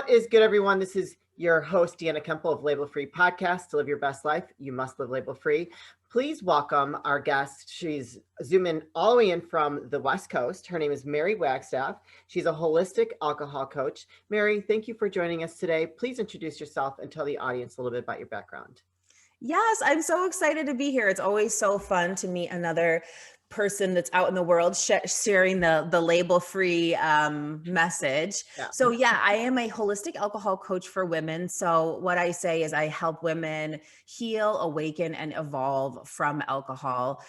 What is good, everyone? This is your host, Deanna Kemple of Label Free Podcast. To live your best life, you must live label free. Please welcome our guest. She's zooming all the way in from the West Coast. Her name is Mary Wagstaff. She's a holistic alcohol coach. Mary, thank you for joining us today. Please introduce yourself and tell the audience a little bit about your background. Yes, I'm so excited to be here. It's always so fun to meet another person that's out in the world sharing the label-free message. Yeah. So yeah, I am a holistic alcohol coach for women. So what I say is I help women heal, awaken, and evolve from alcohol.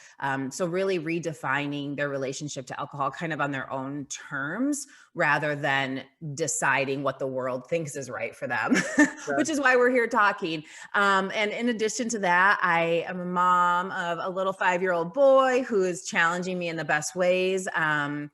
So really redefining their relationship to alcohol kind of on their own terms rather than deciding what the world thinks is right for them, Sure. which is why we're here talking. And in addition to that, I am a mom of a little 5-year-old boy who is challenging me in the best ways. And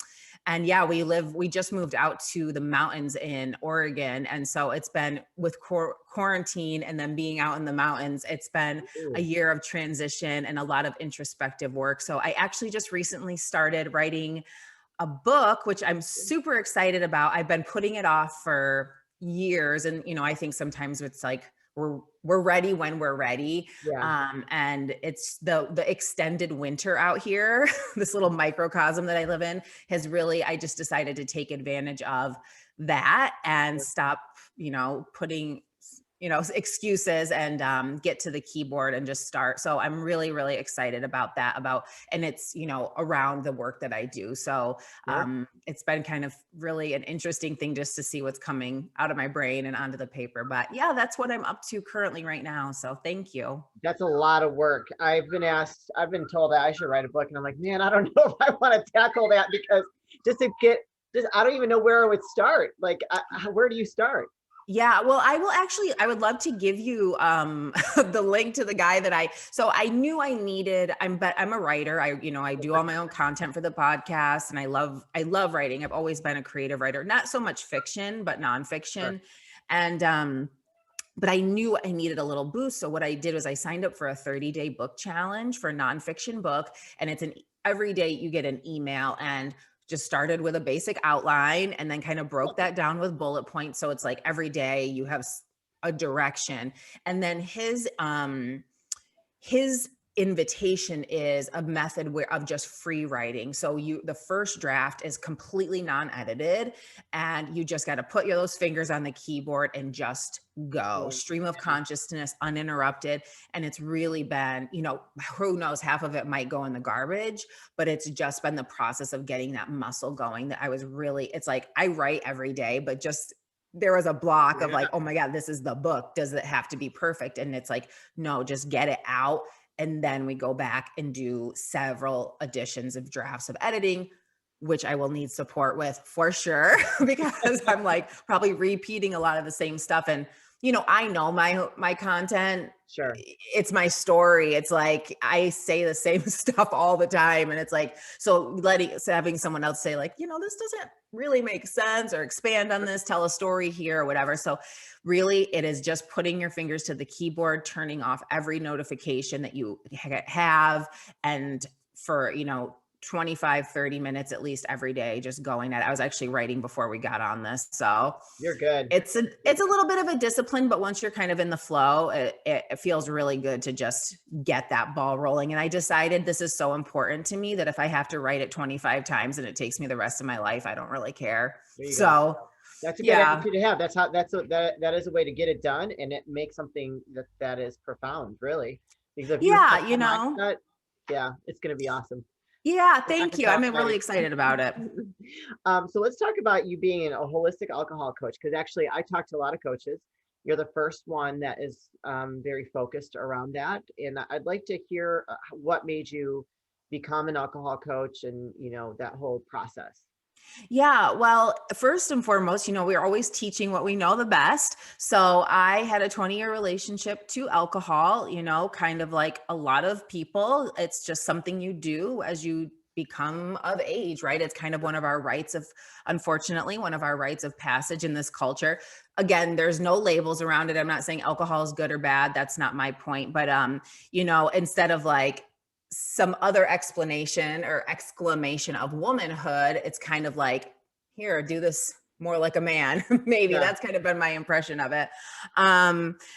yeah, we just moved out to the mountains in Oregon. And so it's been with quarantine and then being out in the mountains, it's been a year of transition and a lot of introspective work. So I actually just recently started writing a book, which I'm super excited about. I've been putting it off for years. And, I think sometimes it's like, we're ready when we're ready. Yeah. And it's the extended winter out here, this little microcosm that I live in I just decided to take advantage of that and stop, putting, excuses and get to the keyboard and just start. So I'm really, really excited about that, and it's, around the work that I do. So it's been kind of really an interesting thing just to see what's coming out of my brain and onto the paper. But yeah, that's what I'm up to currently right now. So thank you. That's a lot of work. I've been told that I should write a book, and I'm like, man, I don't know if I want to tackle that because I don't even know where I would start. Like, where do you start? Yeah, well, I would love to give you the link to the guy so I knew I needed, I'm a writer. I do all my own content for the podcast, and I love writing. I've always been a creative writer, not so much fiction, but nonfiction. Sure. And, but I knew I needed a little boost. So what I did was I signed up for a 30-day book challenge for a nonfiction book. And every day you get an email, and just started with a basic outline and then kind of broke that down with bullet points. So it's like every day you have a direction. And then his invitation is a method of just free writing. So the first draft is completely non-edited, and you just got to put those fingers on the keyboard and just go stream of consciousness uninterrupted. And it's really been, who knows, half of it might go in the garbage, but it's just been the process of getting that muscle going that it's like I write every day, but just there was a block of like, oh my God, this is the book. Does it have to be perfect? And it's like, no, just get it out. And then we go back and do several editions of drafts of editing, which I will need support with for sure, because I'm like probably repeating a lot of the same stuff. And, I know my content. Sure. It's my story. It's like, I say the same stuff all the time. And it's like, so having someone else say like, this doesn't really make sense, or expand on this, tell a story here or whatever. So really it is just putting your fingers to the keyboard, turning off every notification that you have. And for, 25, 30 minutes at least every day, just going at it. I was actually writing before we got on this. So you're good. It's a little bit of a discipline, but once you're kind of in the flow, it feels really good to just get that ball rolling. And I decided this is so important to me that if I have to write it 25 times and it takes me the rest of my life, I don't really care. So that's a good attitude to have. That is a way to get it done. And it makes something that is profound, really. Because if mindset, it's going to be awesome. Yeah, thank you. I'm really excited about it. So let's talk about you being a holistic alcohol coach, because actually I talked to a lot of coaches. You're the first one that is very focused around that. And I'd like to hear what made you become an alcohol coach and, that whole process. Yeah, well, first and foremost, we're always teaching what we know the best. So I had a 20-year relationship to alcohol, kind of like a lot of people. It's just something you do as you become of age, right? It's kind of unfortunately, one of our rites of passage in this culture. Again, there's no labels around it. I'm not saying alcohol is good or bad. That's not my point. But, instead of like some other explanation or exclamation of womanhood, it's kind of like, here, do this more like a man. Maybe Yeah. that's kind of been my impression of it.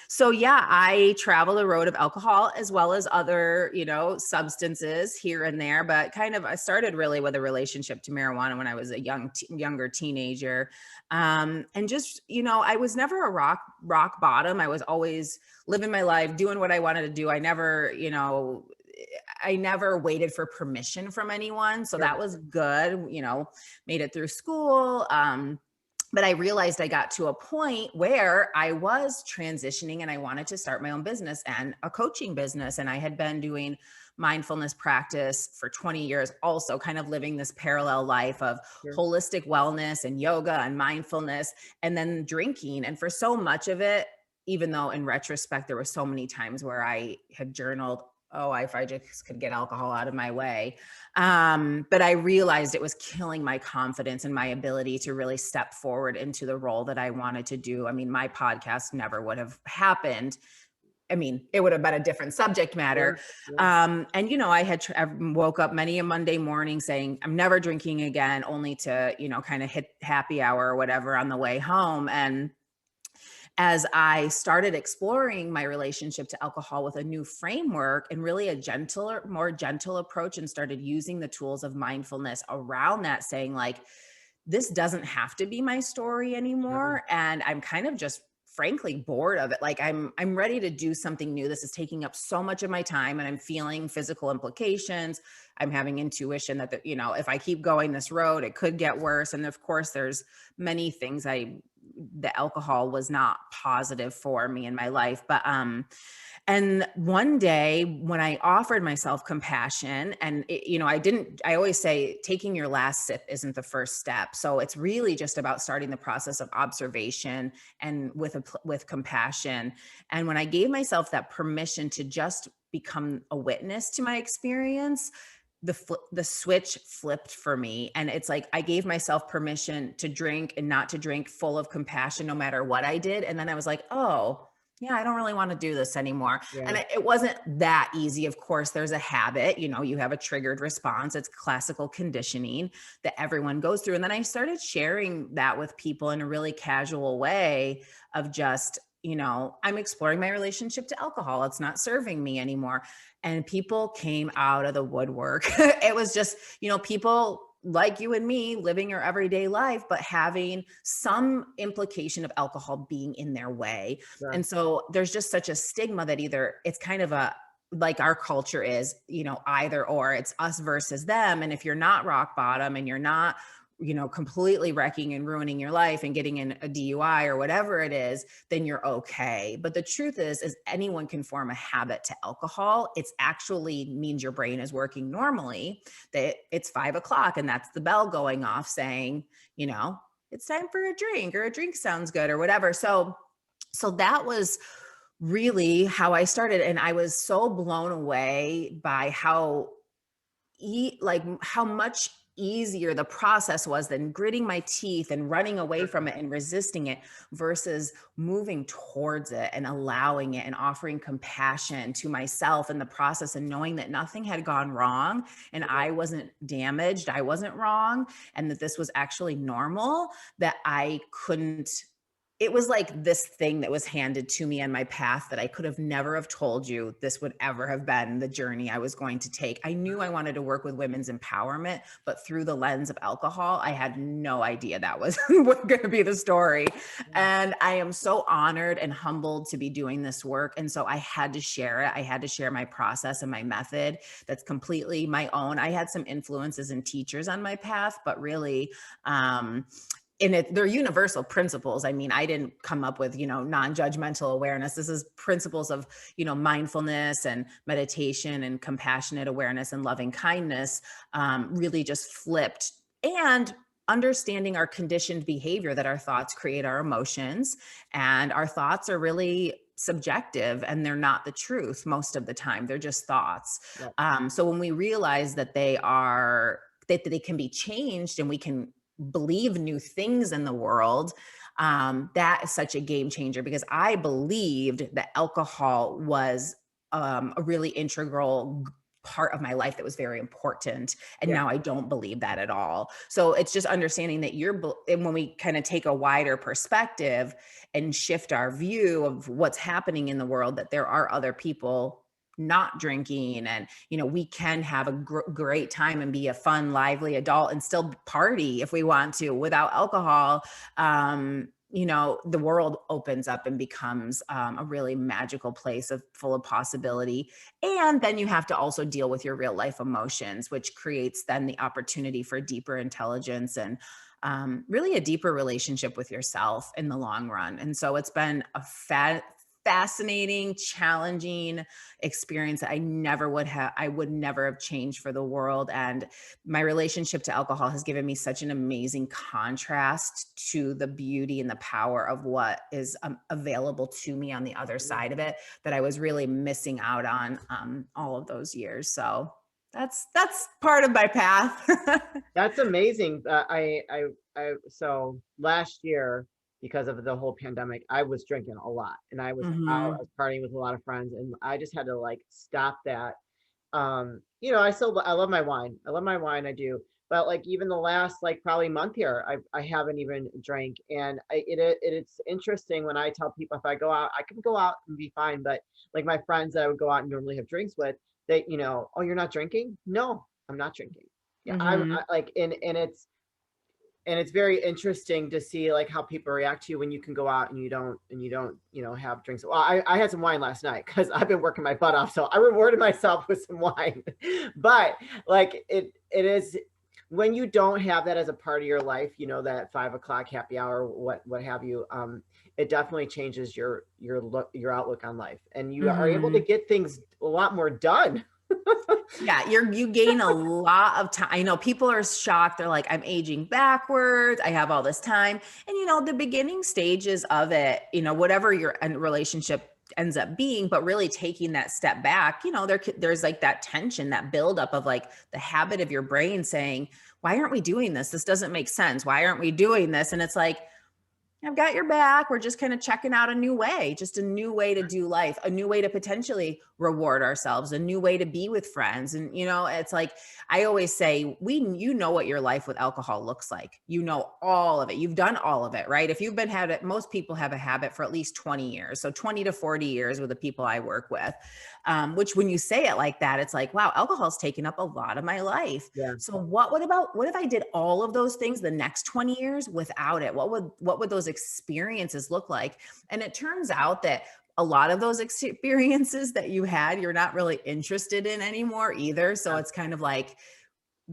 So yeah, I travel the road of alcohol as well as other, substances here and there, but I started really with a relationship to marijuana when I was a younger teenager. And just, I was never a rock bottom. I was always living my life, doing what I wanted to do. I never waited for permission from anyone. So Sure. that was good, made it through school. But I realized I got to a point where I was transitioning and I wanted to start my own business and a coaching business. And I had been doing mindfulness practice for 20 years, also kind of living this parallel life of Sure. holistic wellness and yoga and mindfulness, and then drinking. And for so much of it, even though in retrospect, there were so many times where I had journaled, oh, if I just could get alcohol out of my way. But I realized it was killing my confidence and my ability to really step forward into the role that I wanted to do. I mean, my podcast never would have happened. I mean, it would have been a different subject matter. Sure. Yeah. And, I woke up many a Monday morning saying, I'm never drinking again, only to, kind of hit happy hour or whatever on the way home. And as I started exploring my relationship to alcohol with a new framework and really a more gentle approach, and started using the tools of mindfulness around that, saying like, this doesn't have to be my story anymore. And I'm kind of just frankly bored of it. Like I'm ready to do something new. This is taking up so much of my time and I'm feeling physical implications. I'm having intuition that, if I keep going this road, it could get worse. And of course, there's many things the alcohol was not positive for me in my life. But, and one day when I offered myself compassion and, I always say taking your last sip isn't the first step. So it's really just about starting the process of observation and with compassion. And when I gave myself that permission to just become a witness to my experience, the switch flipped for me. And it's like, I gave myself permission to drink and not to drink, full of compassion, no matter what I did. And then I was like, oh yeah, I don't really want to do this anymore. Yeah. And it wasn't that easy. Of course, there's a habit, you have a triggered response. It's classical conditioning that everyone goes through. And then I started sharing that with people in a really casual way of just, I'm exploring my relationship to alcohol. It's not serving me anymore. And people came out of the woodwork. It was just, people like you and me living your everyday life, but having some implication of alcohol being in their way. Sure. And so there's just such a stigma that either it's kind of like our culture is, either or, it's us versus them. And if you're not rock bottom and you're not, completely wrecking and ruining your life and getting in a DUI or whatever it is, then you're okay. But the truth is anyone can form a habit to alcohol. It's actually means your brain is working normally, that it's 5:00 and that's the bell going off saying, it's time for a drink, or a drink sounds good or whatever. So that was really how I started. And I was so blown away by how much easier the process was than gritting my teeth and running away from it and resisting it, versus moving towards it and allowing it and offering compassion to myself in the process, and knowing that nothing had gone wrong and I wasn't damaged, I wasn't wrong, and that this was actually normal, that it was like this thing that was handed to me on my path that I could have never have told you this would ever have been the journey I was going to take. I knew I wanted to work with women's empowerment, but through the lens of alcohol, I had no idea that was going to be the story. And I am so honored and humbled to be doing this work. And so I had to share it. I had to share my process and my method that's completely my own. I had some influences and teachers on my path, but really, they're universal principles. I mean, I didn't come up with, non-judgmental awareness. This is principles of, mindfulness and meditation and compassionate awareness and loving kindness, really just flipped. And understanding our conditioned behavior, that our thoughts create our emotions, and our thoughts are really subjective and they're not the truth most of the time. They're just thoughts. Yep. So when we realize that that they can be changed and we can believe new things in the world, that is such a game changer, because I believed that alcohol was a really integral part of my life that was very important. And Yeah. now I don't believe that at all. So it's just understanding that and when we kind of take a wider perspective and shift our view of what's happening in the world, that there are other people not drinking, and we can have a great time and be a fun, lively adult and still party if we want to without alcohol. The world opens up and becomes a really magical place full of possibility. And then you have to also deal with your real life emotions, which creates then the opportunity for deeper intelligence and really a deeper relationship with yourself in the long run. And so it's been a fascinating, challenging experience that I would never have changed for the world. And my relationship to alcohol has given me such an amazing contrast to the beauty and the power of what is available to me on the other side of it, that I was really missing out on all of those years. So that's part of my path. That's amazing. So last year, because of the whole pandemic, I was drinking a lot, and I was out, I Hmm. was partying with a lot of friends, and I just had to like stop that. I love my wine. I love my wine. I do. But like even the last like probably month here, I haven't even drank, and it's interesting when I tell people if I go out, I can go out and be fine. But like my friends that I would go out and normally have drinks with, oh, you're not drinking? No, I'm not drinking. Yeah, Hmm. like, and it's very interesting to see like how people react to you when you can go out and you don't have drinks. Well, I had some wine last night because I've been working my butt off, so I rewarded myself with some wine. But like it is when you don't have that as a part of your life, that 5 o'clock happy hour, what have you, it definitely changes your outlook on life, and you are able to Hmm. get things a lot more done. Yeah, you gain a lot of time. I know people are shocked. They're like, I'm aging backwards. I have all this time. And the beginning stages of it, whatever your relationship ends up being, but really taking that step back, there's like that tension, that buildup of like the habit of your brain saying, why aren't we doing this? This doesn't make sense. Why aren't we doing this? And it's like, I've got your back. We're just kind of checking out a new way, just a new way to do life, a new way to potentially reward ourselves, a new way to be with friends. And, it's like, I always say, you know what your life with alcohol looks like. You know all of it. You've done all of it, right? If you've been had it, most people have a habit for at least 20 years. So 20 to 40 years with the people I work with, which when you say it like that, it's like, wow, alcohol's taken up a lot of my life. Yeah. So what if I did all of those things the next 20 years without it? What would those experiences look like? And it turns out that a lot of those experiences that you had, you're not really interested in anymore either. So Yeah. it's kind of like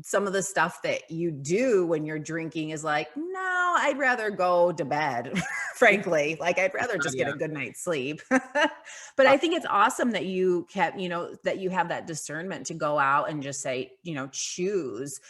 some of the stuff that you do when you're drinking is like, no, I'd rather go to bed, frankly. Like, I'd rather just get Yeah. a good night's sleep. But I think it's awesome that you kept, that you have that discernment to go out and just say, choose.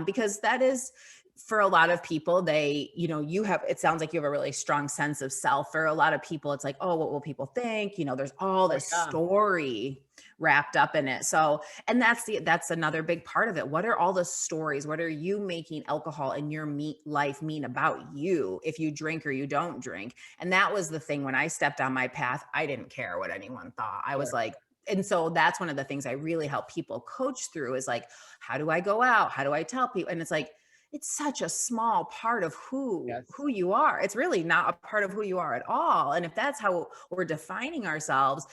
Because that is, for a lot of people, it sounds like you have a really strong sense of self. For a lot of people, it's like, oh, what will people think? There's all Oh, this yeah. story wrapped up in it. So, and that's another big part of it. What are all the stories? What are you making alcohol in your life mean about you if you drink or you don't drink? And that was the thing when I stepped on my path. I didn't care what anyone thought. I was Sure. like, and so that's one of the things I really help people coach through is like, how do I go out? How do I tell people? And it's like, it's such a small part of who Yes. you are. It's really not a part of who you are at all. And if that's how we're defining ourselves,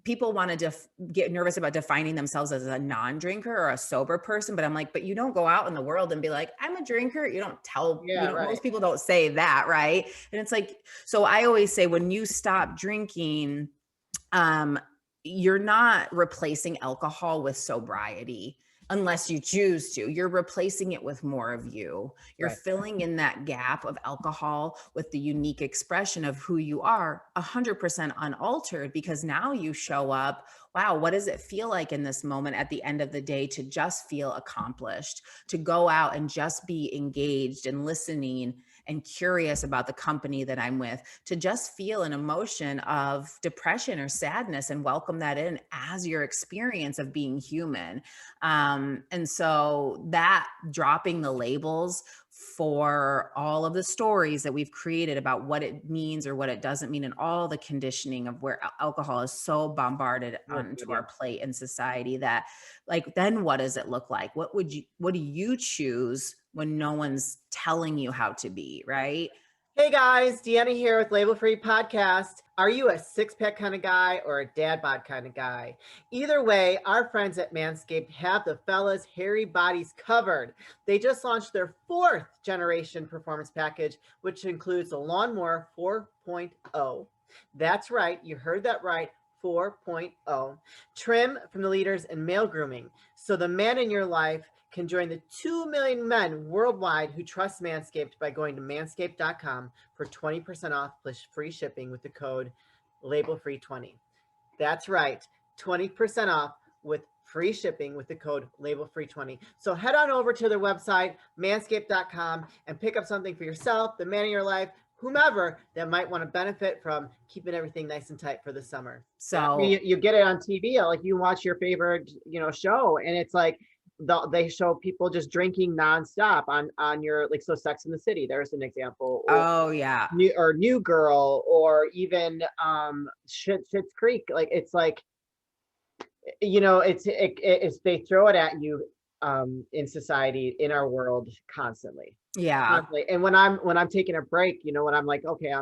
people want to get nervous about defining themselves as a non-drinker or a sober person. But I'm like, but you don't go out in the world and be like, I'm a drinker. You don't tell, Yeah, right. most people don't say that, right? And it's like, so I always say when you stop drinking, um, you're not replacing alcohol with sobriety unless you choose to. You're replacing it with more of you. You're Right. filling in that gap of alcohol with the unique expression of who you are, 100% unaltered, because now you show up. Wow, what does it feel like in this moment at the end of the day to just feel accomplished, to go out and just be engaged and listening and curious about the company that I'm with, to just feel an emotion of depression or sadness and welcome that in as your experience of being human. And so that dropping the labels for all of the stories that we've created about what it means or what it doesn't mean, and all the conditioning of where alcohol is so bombarded Oh, God, onto yeah. our plate in society, that like, then what does it look like? What do you choose when no one's telling you how to be, right? Hey guys, Deanna here with Label Free Podcast. Are you a six-pack kind of guy or a dad bod kind of guy? Either way, our friends at Manscaped have the fellas' hairy bodies covered. They just launched their fourth generation performance package, which includes the Lawnmower 4.0. That's right, you heard that right. 4.0. Trim from the leaders in male grooming. So the man in your life can join the 2 million men worldwide who trust Manscaped by going to manscaped.com for 20% off plus free shipping with the code labelfree20. That's right, 20% off with free shipping with the code labelfree20. So head on over to their website, manscaped.com, and pick up something for yourself, the man in your life, whomever that might want to benefit from keeping everything nice and tight for the summer. So You get it on TV, like you watch your favorite, show, and it's like they show people just drinking nonstop on your, like, so Sex in the City, there's an example, or oh yeah. New Girl, or even Schitt's Creek. Like, it's like, it's they throw it at you in society, in our world, constantly. Yeah. Constantly. And when I'm taking a break, when I'm like, okay, I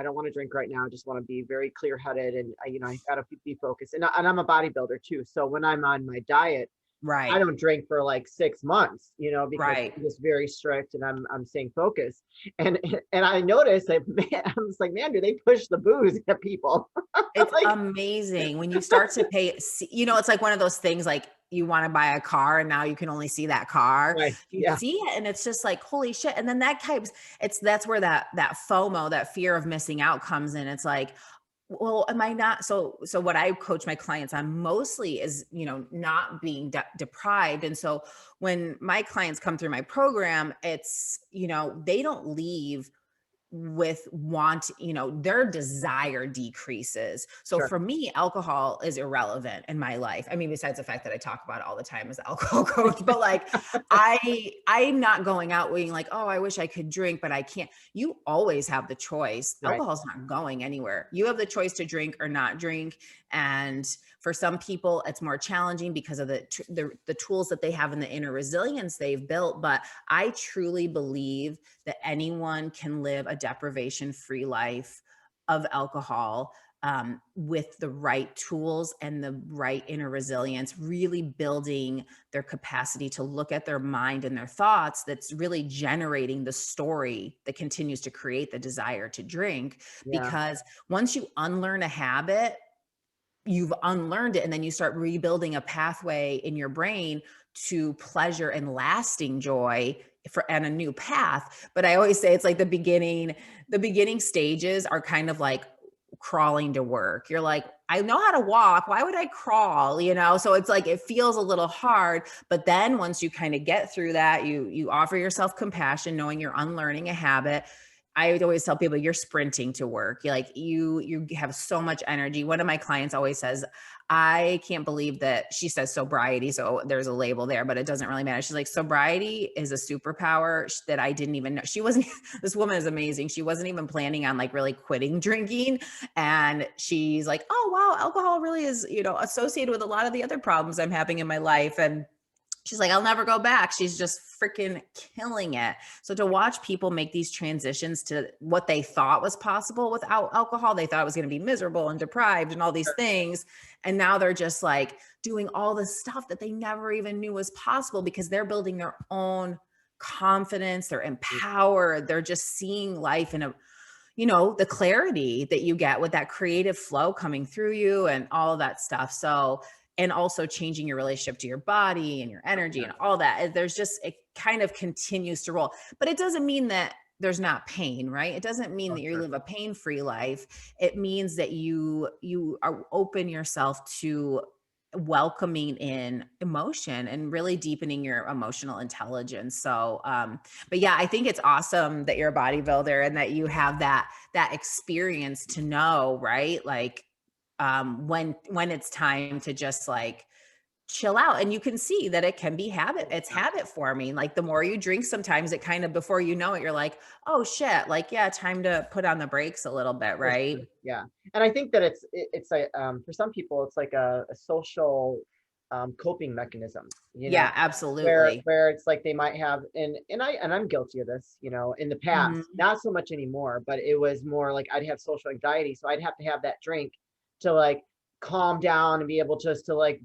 don't want to drink right now. I just want to be very clear headed, and I gotta be focused. And I'm a bodybuilder too. So when I'm on my diet, I Right. don't drink for like 6 months, because Right. I'm just very strict, and I'm staying focused. And and I noticed that, man, I'm just like, man, do they push the booze at people? It's Like, amazing when you start to it's like one of those things, like you want to buy a car and now you can only see that car. right, You yeah, see it and it's just like, holy shit. And then that's where that FOMO, that fear of missing out comes in. It's like, well, am I not? So what I coach my clients on mostly is, not being deprived. And so when my clients come through my program, it's, they don't leave with their desire decreases. So sure, for me, alcohol is irrelevant in my life. I mean, besides the fact that I talk about it all the time as an alcohol coach, but like I'm not going out being like, oh, I wish I could drink, but I can't. You always have the choice. right, Alcohol's not going anywhere. You have the choice to drink or not drink. And for some people, it's more challenging because of the tools that they have and the inner resilience they've built. But I truly believe that anyone can live a deprivation free life of alcohol, with the right tools and the right inner resilience, really building their capacity to look at their mind and their thoughts that's really generating the story that continues to create the desire to drink. yeah, Because once you unlearn a habit, you've unlearned it, and then you start rebuilding a pathway in your brain to pleasure and lasting joy and a new path. But I always say it's like the beginning stages are kind of like crawling to work. You're like, I know how to walk, why would I crawl, so it's like it feels a little hard. But then once you kind of get through that, you offer yourself compassion, knowing you're unlearning a habit. I would always tell people, you're sprinting to work. You have so much energy. One of my clients always says, I can't believe that, she says sobriety. So there's a label there, but it doesn't really matter. She's like, sobriety is a superpower that I didn't even know. She wasn't, this woman is amazing. She wasn't even planning on like really quitting drinking. And she's like, oh, wow, alcohol really is, associated with a lot of the other problems I'm having in my life. And she's like, I'll never go back. She's just freaking killing it. So to watch people make these transitions to what they thought was possible without alcohol, they thought it was going to be miserable and deprived and all these things. And now they're just like doing all this stuff that they never even knew was possible, because they're building their own confidence. They're empowered. They're just seeing life in the clarity that you get with that creative flow coming through you and all of that stuff. So, and also changing your relationship to your body and your energy and all that. There's just, it kind of continues to roll, but it doesn't mean that there's not pain, right? It doesn't mean oh, that you sure, live a pain-free life. It means that you are open yourself to welcoming in emotion and really deepening your emotional intelligence. So, but yeah, I think it's awesome that you're a bodybuilder and that you have that experience to know, right? Like, when it's time to just like chill out, and you can see that it can be it's habit forming. Like the more you drink, sometimes it kind of, before you know it, you're like, oh shit, like, yeah, time to put on the brakes a little bit. For Right. sure. Yeah. And I think that it's like, for some people, it's like a social coping mechanism, Yeah, absolutely. where it's like they might have, and I'm guilty of this, in the past, Mhm. not so much anymore, but it was more like I'd have social anxiety. So I'd have to have that drink to like calm down and be able just to like,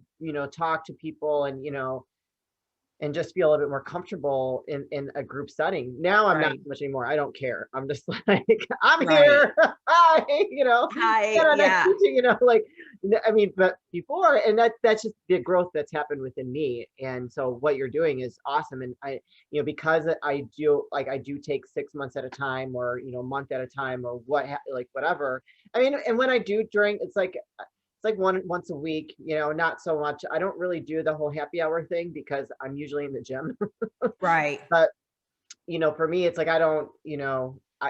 talk to people and just feel a little bit more comfortable in a group setting. Now I'm not Right. so much anymore. I don't care. I'm just like, I'm Right. here. Hi, Hi. get on that Yeah. teaching, like, I mean, but before, and that's just the growth that's happened within me. And so what you're doing is awesome. And because I do take 6 months at a time, or, a month at a time, or like whatever. I mean, and when I do drink, it's like once a week, not so much. I don't really do the whole happy hour thing because I'm usually in the gym. Right. But, for me, it's like I don't,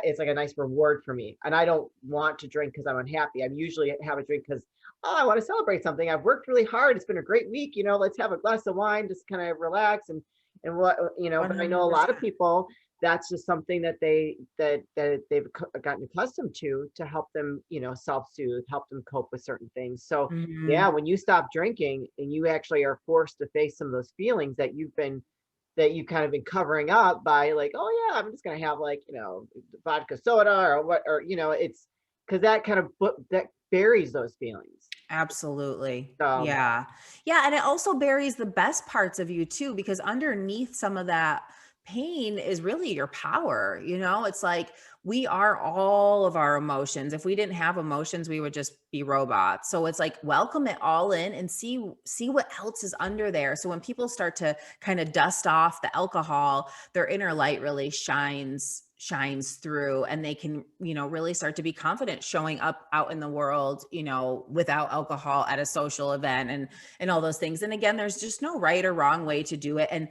it's like a nice reward for me. And I don't want to drink because I'm unhappy. I usually have a drink because, oh, I want to celebrate something. I've worked really hard. It's been a great week. Let's have a glass of wine, just kind of relax and what, but I know a lot of 100%. people, that's just something that they've gotten accustomed to help them, self-soothe, help them cope with certain things. So yeah, Mhm. when you stop drinking and you actually are forced to face some of those feelings that you kind of been covering up by like, oh yeah, I'm just gonna have like, vodka soda or what, or it's because that kind of that buries those feelings. Absolutely. So Yeah. Yeah. And it also buries the best parts of you too, because underneath some of that pain is really your power. It's like we are all of our emotions. If we didn't have emotions, we would just be robots. So it's like welcome it all in and see what else is under there. So when people start to kind of dust off the alcohol, their inner light really shines through, and they can really start to be confident showing up out in the world without alcohol at a social event and all those things. And again, there's just no right or wrong way to do it. And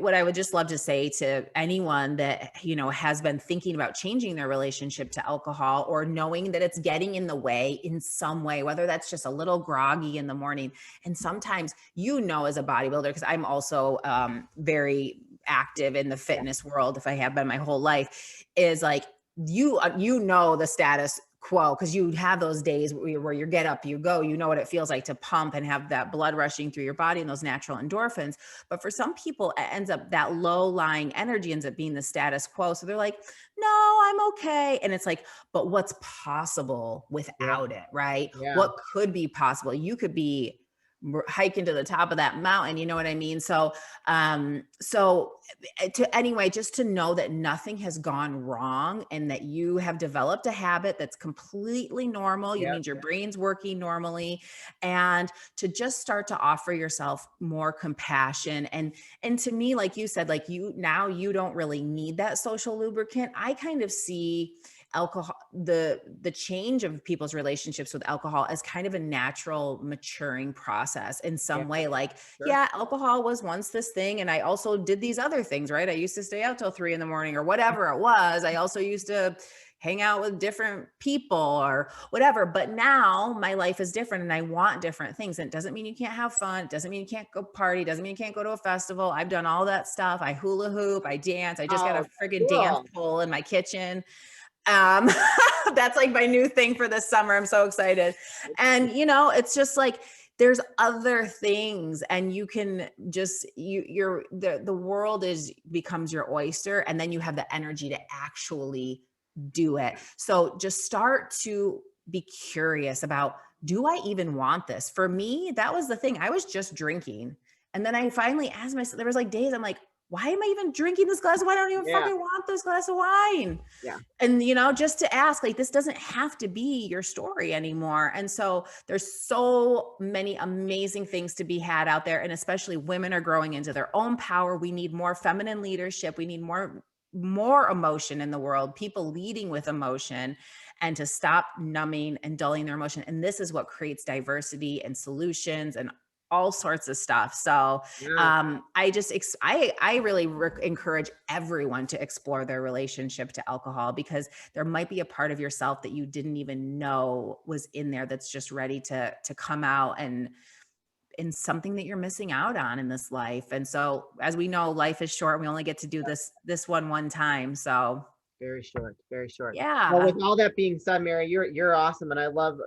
what I would just love to say to anyone that has been thinking about changing their relationship to alcohol, or knowing that it's getting in the way in some way, whether that's just a little groggy in the morning. And sometimes as a bodybuilder, because I'm also very active in the yeah, fitness world, if I have been my whole life, is like the status quo, because you have those days where you get up, you go, what it feels like to pump and have that blood rushing through your body and those natural endorphins. But for some people, it ends up, that low lying energy ends up being the status quo. So they're like, no, I'm okay. And it's like, but what's possible yeah, without it, right? yeah, What could be possible? You could be hiking to the top of that mountain, you know what I mean? Anyway, just to know that nothing has gone wrong and that you have developed a habit that's completely normal. You yeah, means your brain's working normally, and to just start to offer yourself more compassion. And to me, like you said, like you don't really need that social lubricant. I kind of see alcohol, the change of people's relationships with alcohol as kind of a natural maturing process in yeah, some way. Like, sure. yeah, alcohol was once this thing, and I also did these other things, right? I used to stay out till 3 in the morning or whatever it was. I also used to hang out with different people or whatever. But now my life is different and I want different things. And it doesn't mean you can't have fun. It doesn't mean you can't go party. It doesn't mean you can't go to a festival. I've done all that stuff. I hula hoop, I dance. I just got a Oh, friggin' dance cool. pole in my kitchen. Um, that's like my new thing for this summer. I'm so excited. And it's just like there's other things, and you can just the world becomes your oyster, and then you have the energy to actually do it. So just start to be curious about, do I even want this? For me, that was the thing. I was just drinking. And then I finally asked myself, there was like days I'm like, why am I even drinking this glass of wine? I don't even Yeah, fucking want this glass of wine. yeah, And just to ask, like, this doesn't have to be your story anymore. And so there's so many amazing things to be had out there, and especially women are growing into their own power. We need more feminine leadership. We need more emotion in the world, people leading with emotion, and to stop numbing and dulling their emotion. And this is what creates diversity and solutions and all sorts of stuff. So Yeah, I really encourage everyone to explore their relationship to alcohol, because there might be a part of yourself that you didn't even know was in there that's just ready to come out, and in something that you're missing out on in this life. And so, as we know, life is short. We only get to do this one time. So very short, very short. Well, with yeah, all that being said, Mary, you're awesome, and I love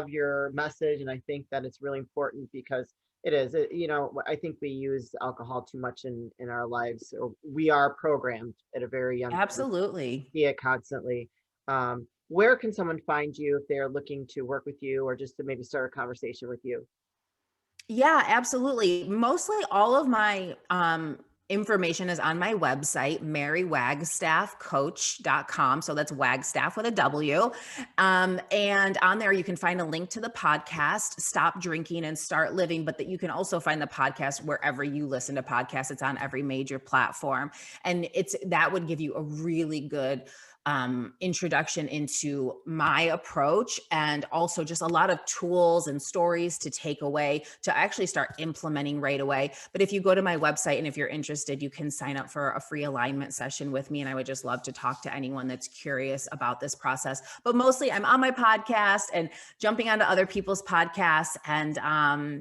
your message, and I think that it's really important because it is. I think we use alcohol too much in our lives. Or we are programmed at a very young age absolutely. to see it constantly. Where can someone find you if they're looking to work with you or just to maybe start a conversation with you? Yeah, absolutely. Mostly all of my information is on my website, marywagstaffcoach.com. So that's Wagstaff with a W. And on there, you can find a link to the podcast, Stop Drinking and Start Living, but that you can also find the podcast wherever you listen to podcasts. It's on every major platform. And that would give you a really good introduction into my approach, and also just a lot of tools and stories to take away to actually start implementing right away. But if you go to my website and if you're interested, you can sign up for a free alignment session with me. And I would just love to talk to anyone that's curious about this process. But mostly I'm on my podcast and jumping onto other people's podcasts, and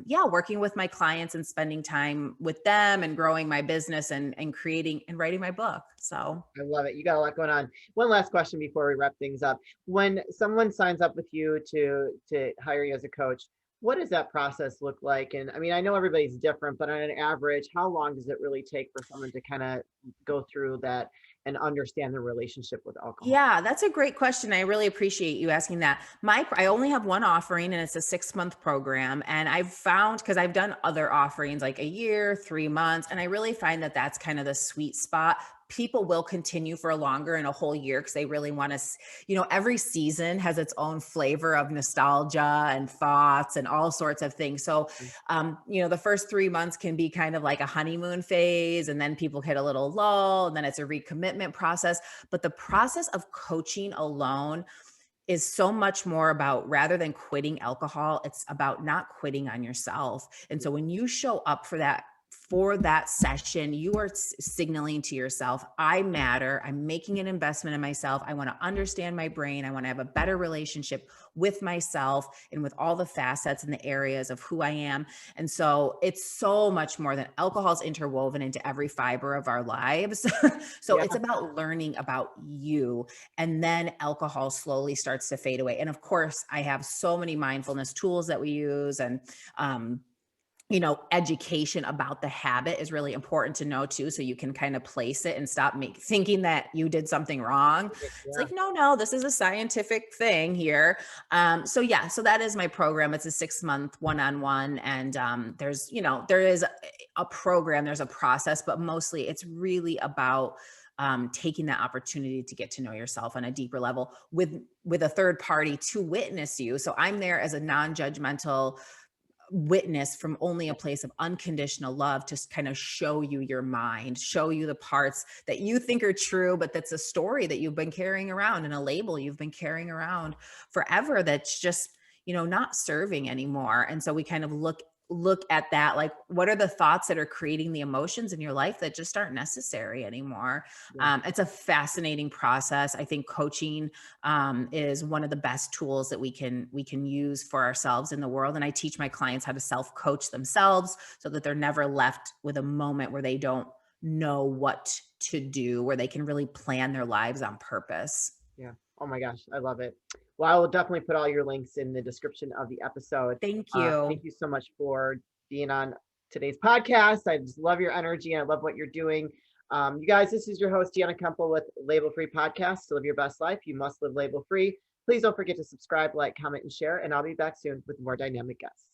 yeah, working with my clients and spending time with them and growing my business and creating and writing my book. So I love it. You got a lot going on. One last question before we wrap things up. When someone signs up with you to hire you as a coach, what does that process look like? And I mean, I know everybody's different, but on an average, how long does it really take for someone to kind of go through that and understand their relationship with alcohol? yeah, that's a great question. I really appreciate you asking that. I only have one offering, and it's a 6-month program. And I've found, because I've done other offerings like a year, 3 months, and I really find that that's kind of the sweet spot. People will continue for longer in a whole year because they really want to, every season has its own flavor of nostalgia and thoughts and all sorts of things. So, the first 3 months can be kind of like a honeymoon phase, and then people hit a little lull, and then it's a recommitment process. But the process of coaching alone is so much more about, rather than quitting alcohol, it's about not quitting on yourself. And so when you show up for that session, you are signaling to yourself, I matter. I'm making an investment in myself. I want to understand my brain. I want to have a better relationship with myself and with all the facets and the areas of who I am. And so it's so much more than alcohol's interwoven into every fiber of our lives. So Yeah. it's about learning about you, and then alcohol slowly starts to fade away. And of course, I have so many mindfulness tools that we use, and education about the habit is really important to know too, so you can kind of place it and stop thinking that you did something wrong. It's Yeah. like, no, this is a scientific thing here. So yeah, so that is my program. It's a 6-month one-on-one, and there is a program, there's a process, but mostly it's really about taking that opportunity to get to know yourself on a deeper level with a third party to witness you. So I'm there as a non-judgmental witness from only a place of unconditional love, to kind of show you your mind, show you the parts that you think are true, but that's a story that you've been carrying around, and a label you've been carrying around forever that's just, not serving anymore. And so we kind of look at that, like, what are the thoughts that are creating the emotions in your life that just aren't necessary anymore. Yeah. It's a fascinating process. I think coaching is one of the best tools that we can use for ourselves in the world. And I teach my clients how to self-coach themselves, so that they're never left with a moment where they don't know what to do, where they can really plan their lives on purpose. Yeah. Oh my gosh, I love it. Well, I will definitely put all your links in the description of the episode. Thank you. Thank you so much for being on today's podcast. I just love your energy. I love what you're doing. You guys, this is your host, Deanna Kemple with Label Free Podcast. To live your best life, you must live label free. Please don't forget to subscribe, like, comment, and share. And I'll be back soon with more dynamic guests.